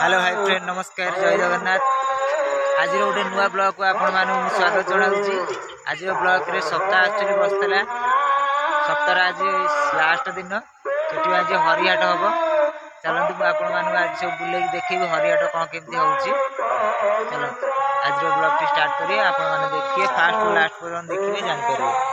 Hello hi friend नमस्कार जय जगन्नाथ। आज गोटे नुआ ब्लॉग को आपण मानू स्वागत जनाऊँगी। आज ब्लॉग रे सप्ताह एक्चुअली बसला सप्ताह आज लास्ट दिन से आज हरिहाट हम। चलते आपण मानू आज सब बुले देखी हरिहाट कौन केमती होची। चलो आज ब्लॉग टी स्टार्ट करिए। आपण माने देखिए फास्ट टू लास्ट पर्यंत देखिए जानकारी।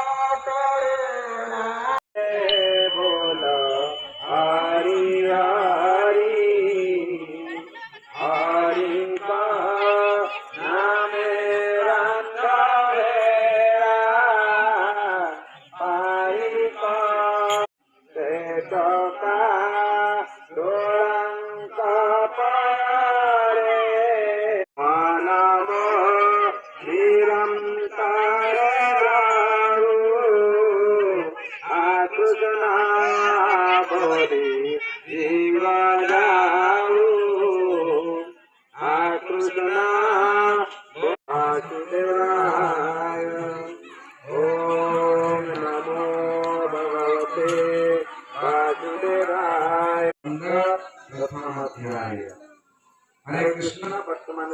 हरे कृष्ण वर्तमान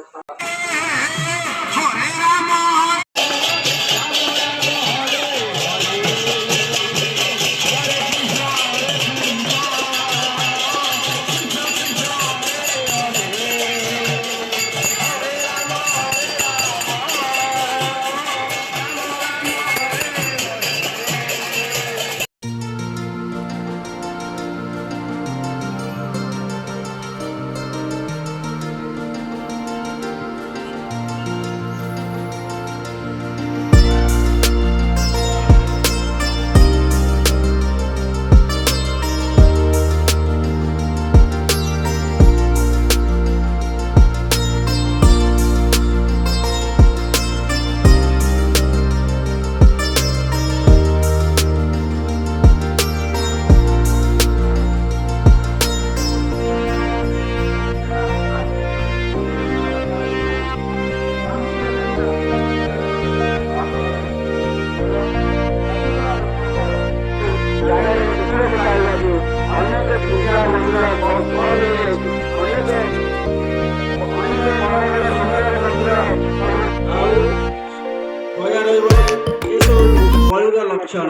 लक्षण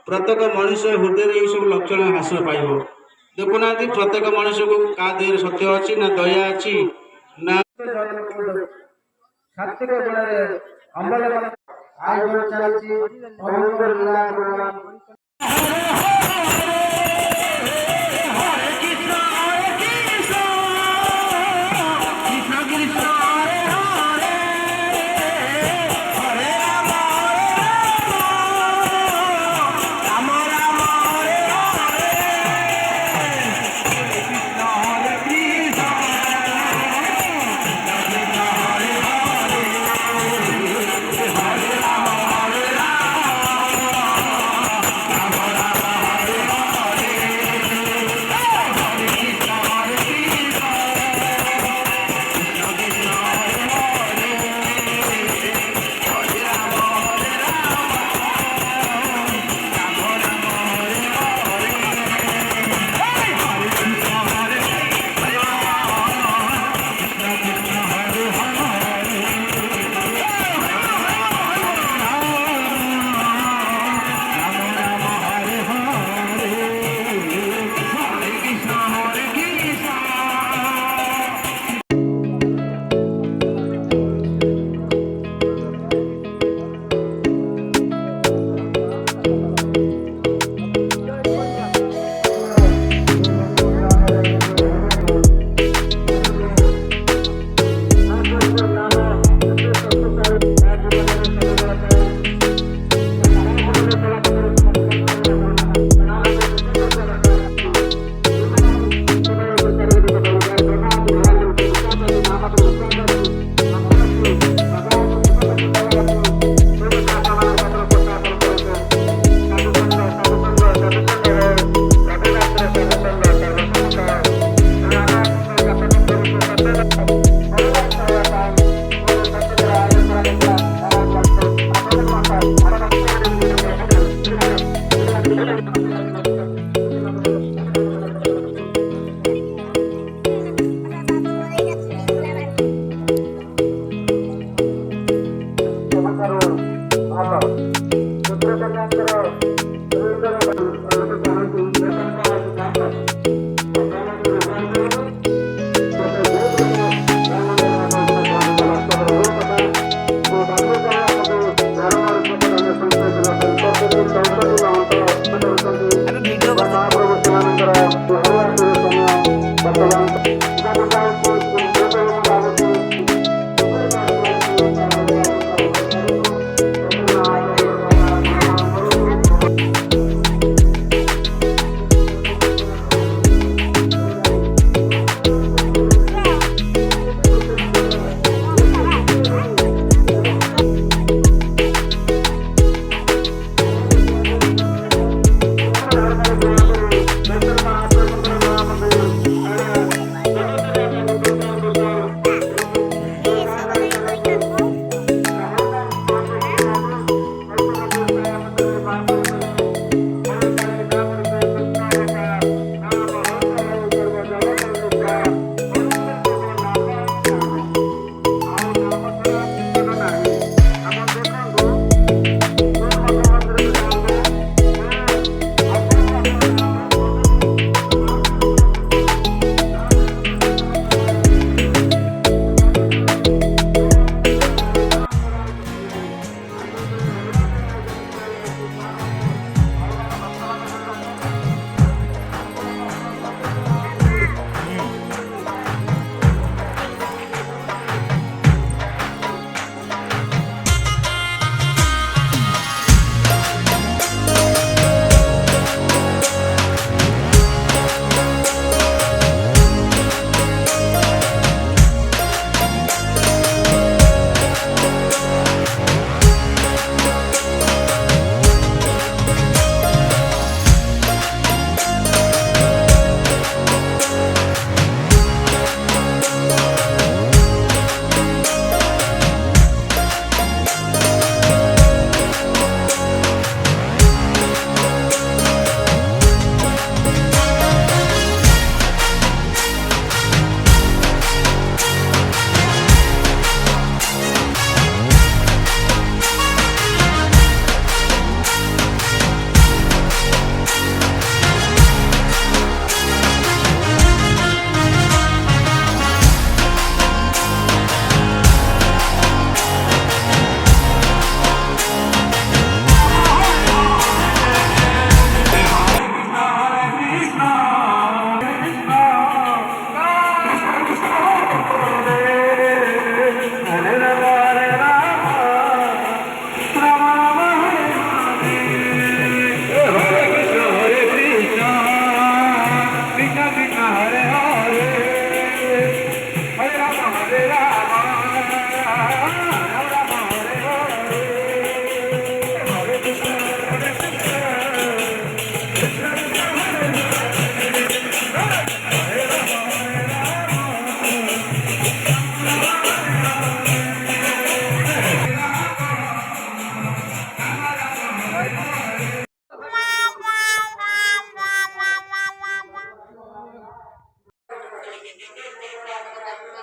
प्रत्येक मनुष्य हृदय सब लक्षण ह्रास पाइब। देखुना प्रत्येक मनुष्य को का देह सत्य अच्छी ना दया अच्छी ना ଆମେ ଭିଡ଼ିଓ କରୁଛୁ।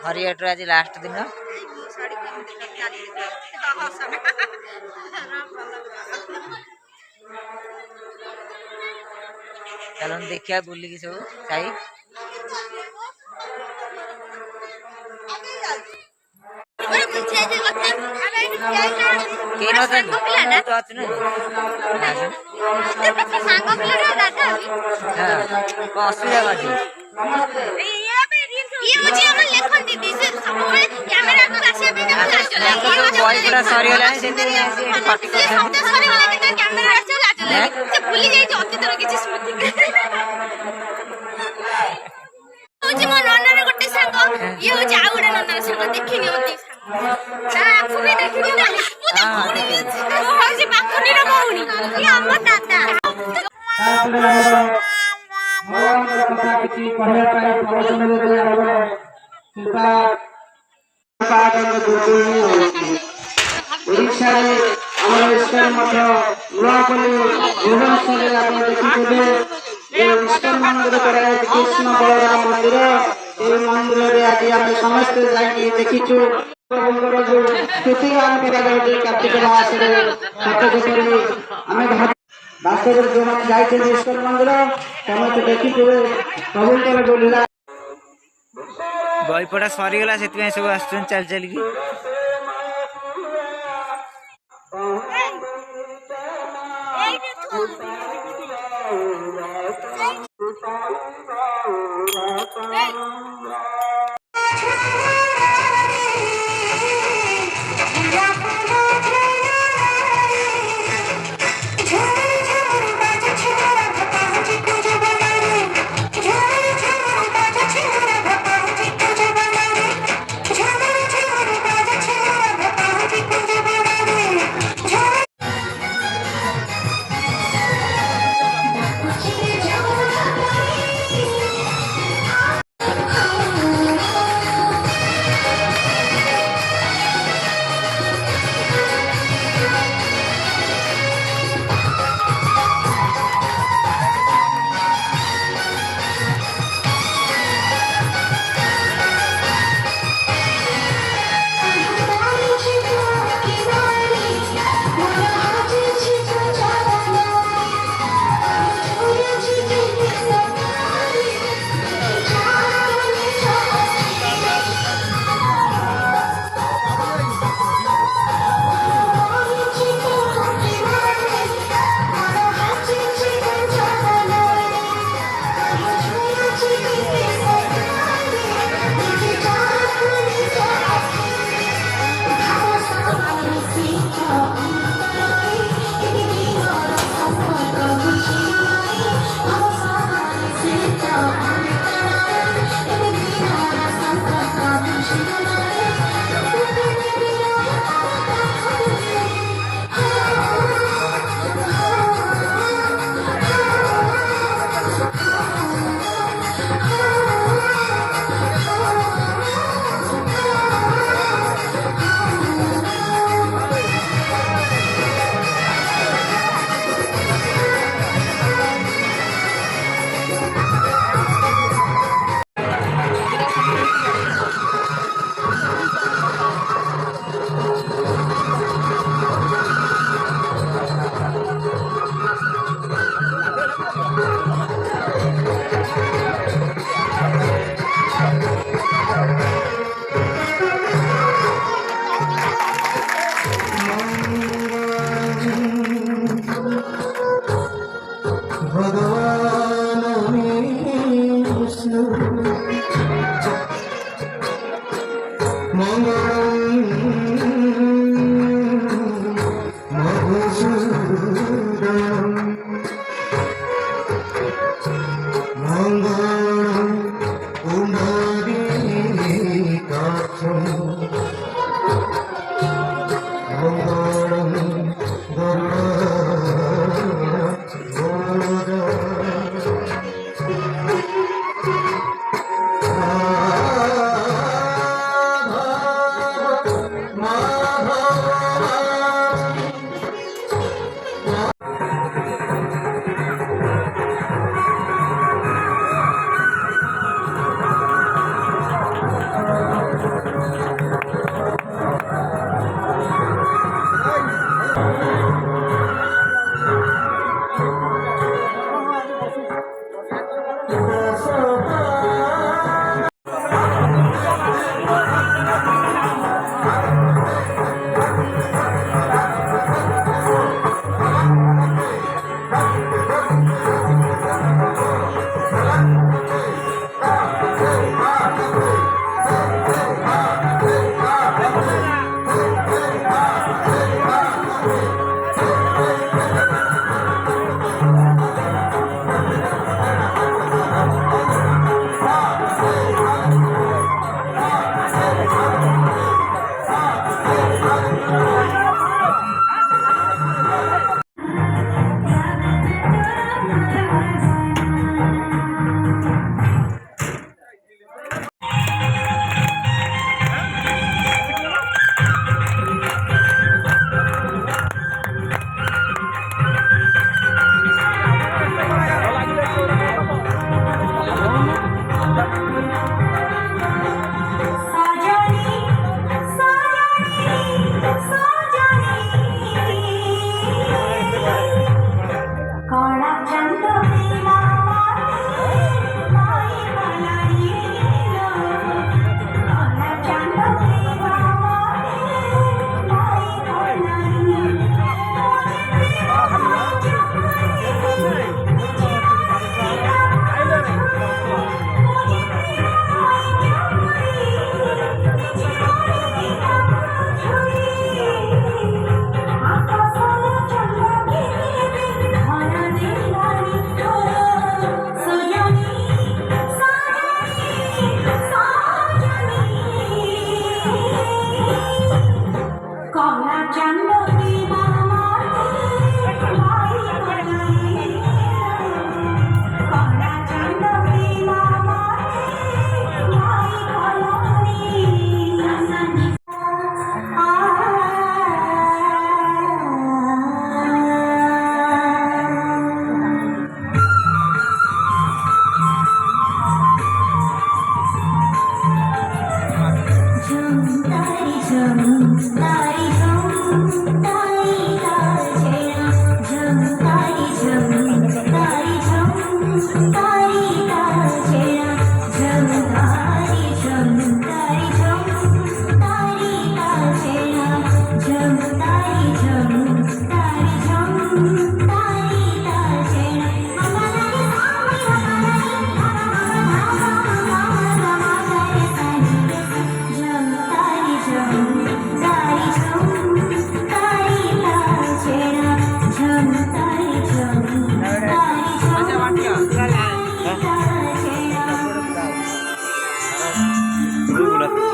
हरियाटर आज लास्ट दिन चलो देखिया बुलिकी सब साई के असुविधा ये मुझे हम लेखन दीदी से सबले कैमरा को आसे पे बॉय पूरा सॉरी होला से पार्टी ये सब सॉरी होला के कैमरा आसे लाजले से भूली जाई जे अतीतर किछि स्मृति होची मो नन्नार गोटे संग ये होची आ गोटे नन्नार संग देखिनि होती ता आपको भी देखिनि ना हां देखिनि ओ होची पाखुनी रो भौणी ये हमर दादा କଥା କିଛି କହିବା ପାଇଁ ପ୍ରବଚନରେ ଆମର ଚିନ୍ତା ଓଡ଼ିଶାରେ ଆମର ଇସ୍କନ ମଧ୍ୟ ନୂଆପଲ୍ଲୀ ଭୁବନେଶ୍ୱରରେ ଆପଣ ଦେଖିଥିବେ ଯେ ଇସ୍କନ ମନ୍ଦିର କରାଯାଇଛି କୃଷ୍ଣ ବଳରାମ ମନ୍ଦିର। ଏହି ମନ୍ଦିରରେ ଆଜି ଆମେ ସମସ୍ତେ ଯାଇକି ଦେଖିଛୁ ପ୍ରଭୁଙ୍କର ଯୋଉ ସ୍ତୁତି ଗାନ କରାଯାଉଛି କାର୍ତ୍ତିକ ମାସରେ ସତେଜ କରି ଆମେ ବାସ୍ତବରେ ଯେଉଁମାନେ ଯାଇଛନ୍ତି ଇସ୍କନ ମନ୍ଦିର ସମସ୍ତେ ଦେଖିଥିବେ ପ୍ରଭୁଙ୍କର ଯୋଉ ଲୀଳା ବହି ପଢା ସରିଗଲା ସେଥିପାଇଁ ସବୁ ଆସୁଛନ୍ତି ଚାଲି ଚାଲିକି। ବୁଲନ୍ତୁ